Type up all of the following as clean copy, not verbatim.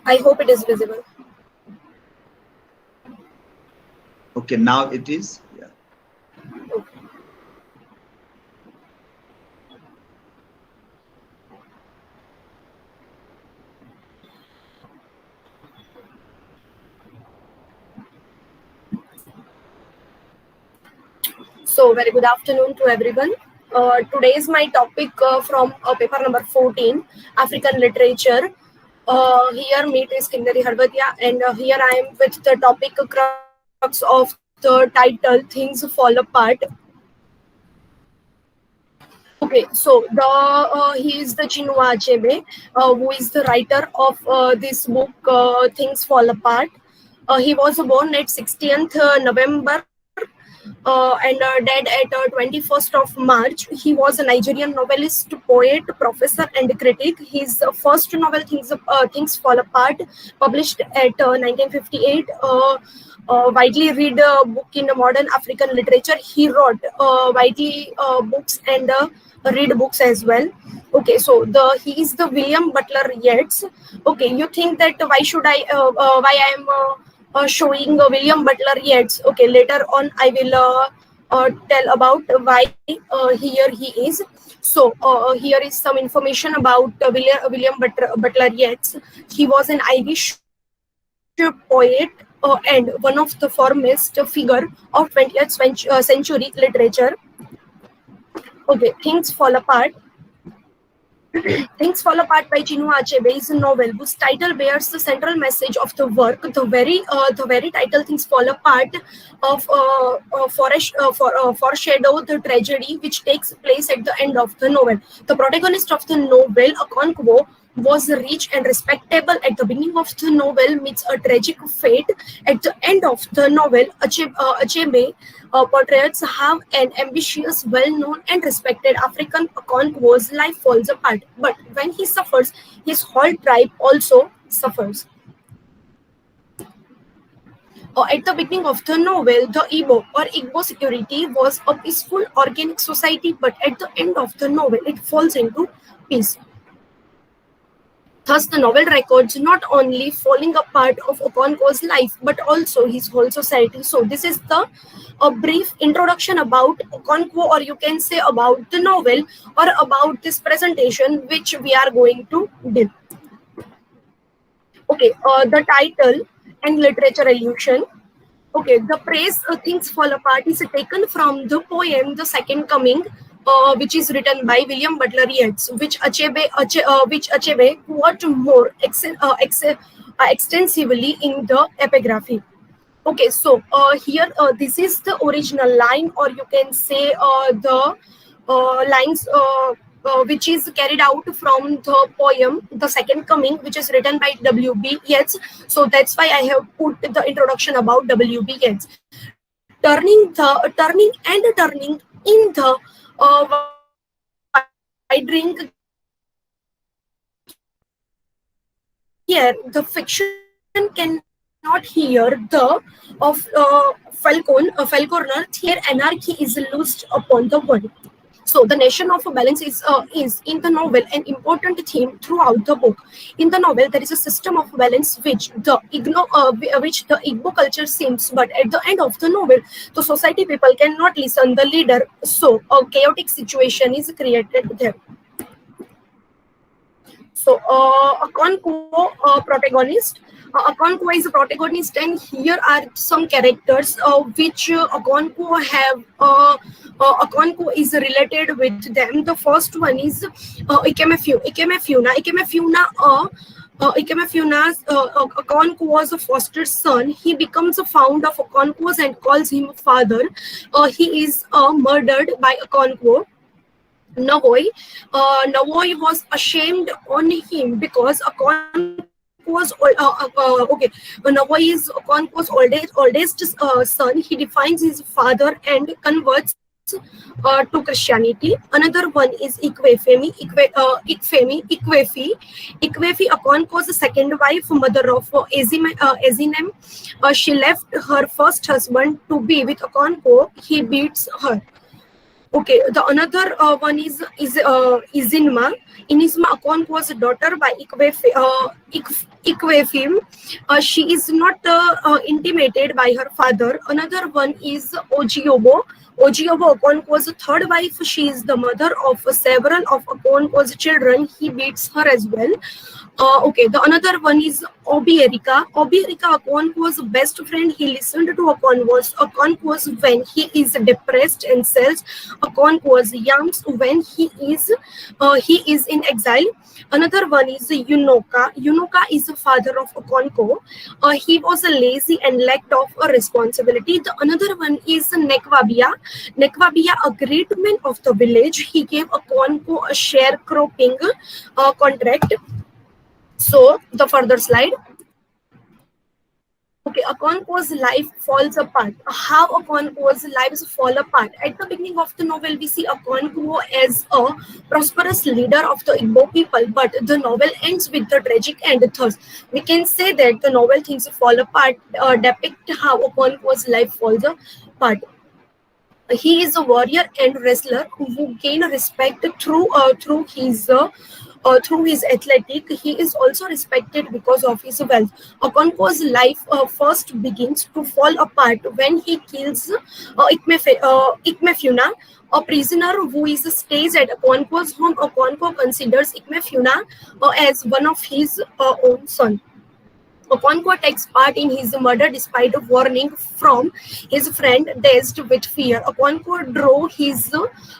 I hope it is visible. Okay, now it is. Yeah. So, very good afternoon to everyone. Today is my topic from paper number 14, African literature. Here, meet is Kindari Harbatia, and here I am with the topic crux of the title Things Fall Apart. Okay, so he is the Chinua Achebe, who is the writer of this book, Things Fall Apart. He was born at 16th November and died at 21st of March. He was a Nigerian novelist, poet, professor, and critic. His first novel, Things Fall Apart, published at 1958. Widely read book in modern African literature. He wrote widely books and read books as well. Okay, so he is the William Butler Yeats. Okay, you think that why I am showing William Butler Yeats. Okay, later on I will tell about why here he is. So here is some information about William Butler Yeats. He was an Irish poet and one of the foremost figure of 20th century literature. Okay, Things Fall Apart. Things Fall Apart by Chinua Achebe is a novel whose title bears the central message of the work. The very title, Things Fall Apart, foreshadow the tragedy which takes place at the end of the novel. The protagonist of the novel, Okonkwo, was rich and respectable at the beginning of the novel, meets a tragic fate at the end of the novel. Achebe portraits have an ambitious, well-known and respected African Okonkwo's life falls apart. But when he suffers, his whole tribe also suffers. At the beginning of the novel, the Igbo security was a peaceful, organic society, but at the end of the novel, it falls into peace. Thus, the novel records not only falling apart of Okonkwo's life, but also his whole society. So, this is a brief introduction about Okonkwo, or you can say about the novel, or about this presentation which we are going to do. Okay, the title and literature allusion. Okay, the phrase Things Fall Apart is taken from the poem The Second Coming, which is written by William Butler Yeats, which Achebe quote more extensively in the epigraphy. Okay, so here this is the original line, or you can say the lines which is carried out from the poem The Second Coming, which is written by W.B. Yeats. So that's why I have put the introduction about W.B. Yeats. Turning in the wide ring here, the fiction cannot hear the of Falconer. Here, anarchy is loosed upon the world. So the nation of balance is in the novel an important theme throughout the book. In the novel, there is a system of balance which the Igbo culture seems, but at the end of the novel, the society people cannot listen the leader. So a chaotic situation is created there. So Okonkwo protagonist. Okonkwo is a protagonist, and here are some characters which Okonkwo have. Okonkwo is related with them. The first one is Ikemefuna. Okonkwo was a foster son. He becomes a founder of Okonkwo's and calls him father. He is murdered by Okonkwo. Navoy was ashamed on him because Navoy is Okonkwo's oldest son. He defines his father and converts to Christianity. Another one is Ikwefi, Okonkwo's second wife, mother of Ezinem. She left her first husband to be with Okonkwo. He beats her. Okay, the another one is Izinma. Inisma Akon was a daughter by Ikwefim. She is not intimated by her father. Another one is Ojiobo. Ojiobo Okonkwo's third wife. She is the mother of several of Okonkwo's children. He beats her as well. Okay, the another one is Obi Erika. Obi Erika Okonkwo's best friend. He listened to Okonkwo's when he is depressed and sells Okonkwo's yams when he is in exile. Another one is Yunoka. Yunoka is the father of Okonkwo. He was lazy and lacked of a responsibility. The another one is Nekwabia. Nekwabia, a great man of the village. He gave Okonkwo a sharecropping contract. So the further slide. Okay, Okonkwo's life falls apart. How Okonkwo's lives fall apart? At the beginning of the novel, we see Okonkwo as a prosperous leader of the Igbo people, but the novel ends with the tragic end. Thus, we can say that the novel things fall apart depict how Okonkwo's life falls apart. He is a warrior and wrestler who gain respect through his athletic. He is also respected because of his wealth. Okonkwo's life first begins to fall apart when he kills Ikmefuna, a prisoner who stays at Okonkwo's home. Okonkwo considers Ikmefuna as one of his own son. Okonkwo takes part in his murder despite a warning from his friend, dazed with fear. Okonkwo drew his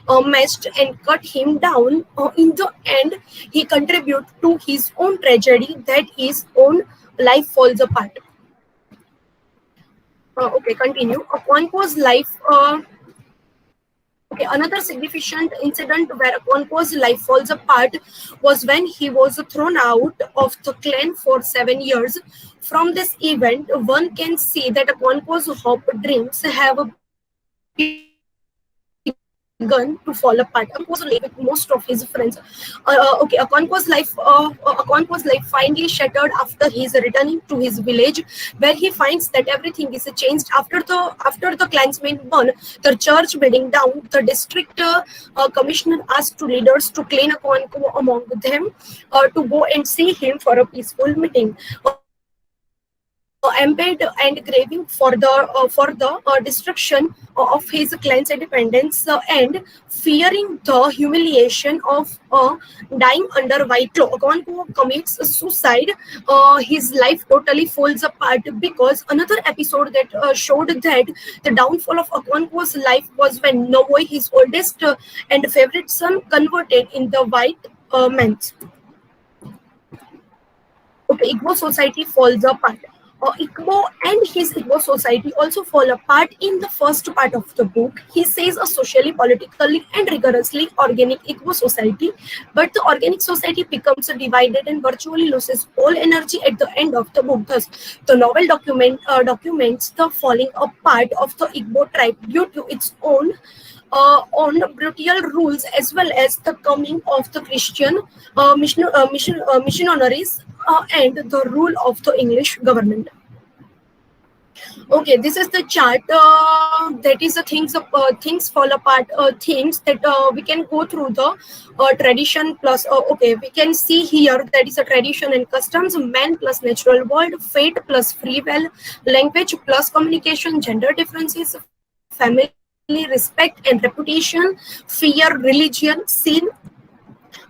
mast and cut him down. In the end, he contributed to his own tragedy, that his own life falls apart. Okay, continue. Okonkwo's life. Okay, another significant incident where Okonkwo's life falls apart was when he was thrown out of the clan for 7 years. From this event, one can see that Okonkwo's hope dreams have begun to fall apart. Okonkwo's life with most of his friends. Okay, Okonkwo's life finally shattered after his returning to his village, where he finds that everything is changed after the clansmen burn the church building down. The district commissioner asked two leaders to clean Okonkwo among them to go and see him for a peaceful meeting. Embed and craving for the destruction of his clan's independence and fearing the humiliation of dying under white law, Okonkwo commits suicide. His life totally falls apart because another episode that showed that the downfall of Okonkwo's life was when Novoi, his oldest and favorite son, converted in the white man's. Okay, Igbo society falls apart. Igbo and his Igbo society also fall apart in the first part of the book. He says a socially, politically, and rigorously organic Igbo society, but the organic society becomes divided and virtually loses all energy at the end of the book. Thus, the novel documents the falling apart of the Igbo tribe due to its own brutal rules, as well as the coming of the Christian missionaries and the rule of the English government. Okay, this is the chart. That is the things fall apart. Things that we can go through the tradition plus. Okay, we can see here that is a tradition and customs, man plus natural world, fate plus free will, language plus communication, gender differences, family, respect and reputation, fear, religion, sin.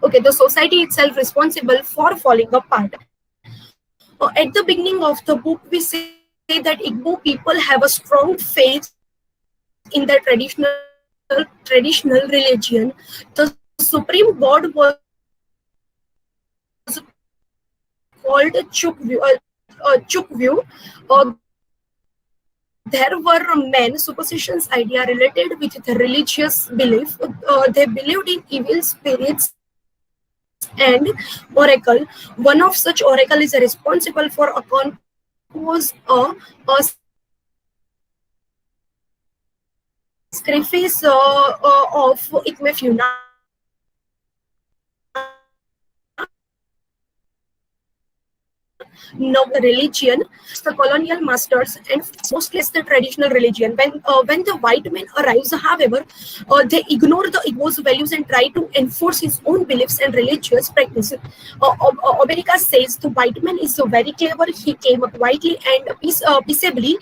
Okay, the society itself responsible for falling apart. At the beginning of the book, we say that Igbo people have a strong faith in their traditional religion. The supreme god was called Chukwu. There were men superstitions idea related with the religious belief. They believed in evil spirits and oracle. One of such oracle is responsible for Okonkwo's sacrifice of Ikmefuna. no religion, the colonial masters, and mostly as the traditional religion. When the white man arrives, however, they ignore the Igbo's values and try to enforce his own beliefs and religious practices. Oberika says the white man is very clever. He came up quietly and peaceably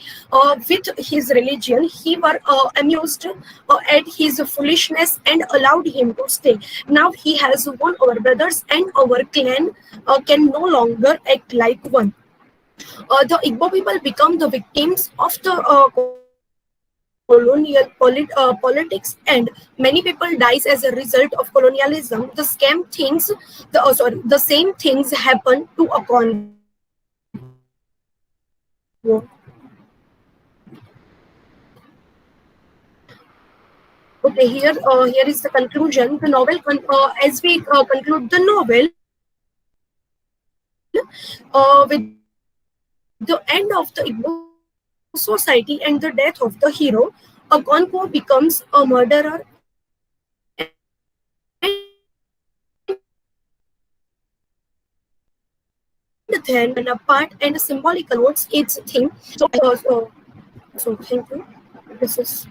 with his religion. He were amused at his foolishness and allowed him to stay. Now he has won our brothers, and our clan can no longer act like one. The Igbo people become the victims of the colonial politics, and many people dies as a result of colonialism. The same things happen to a Congo. Okay, here is the conclusion. The novel, as we conclude the novel, with the end of the Igbo society and the death of the hero, Okonkwo becomes a murderer and then an apart and symbolical notes its theme. So thank you. This is.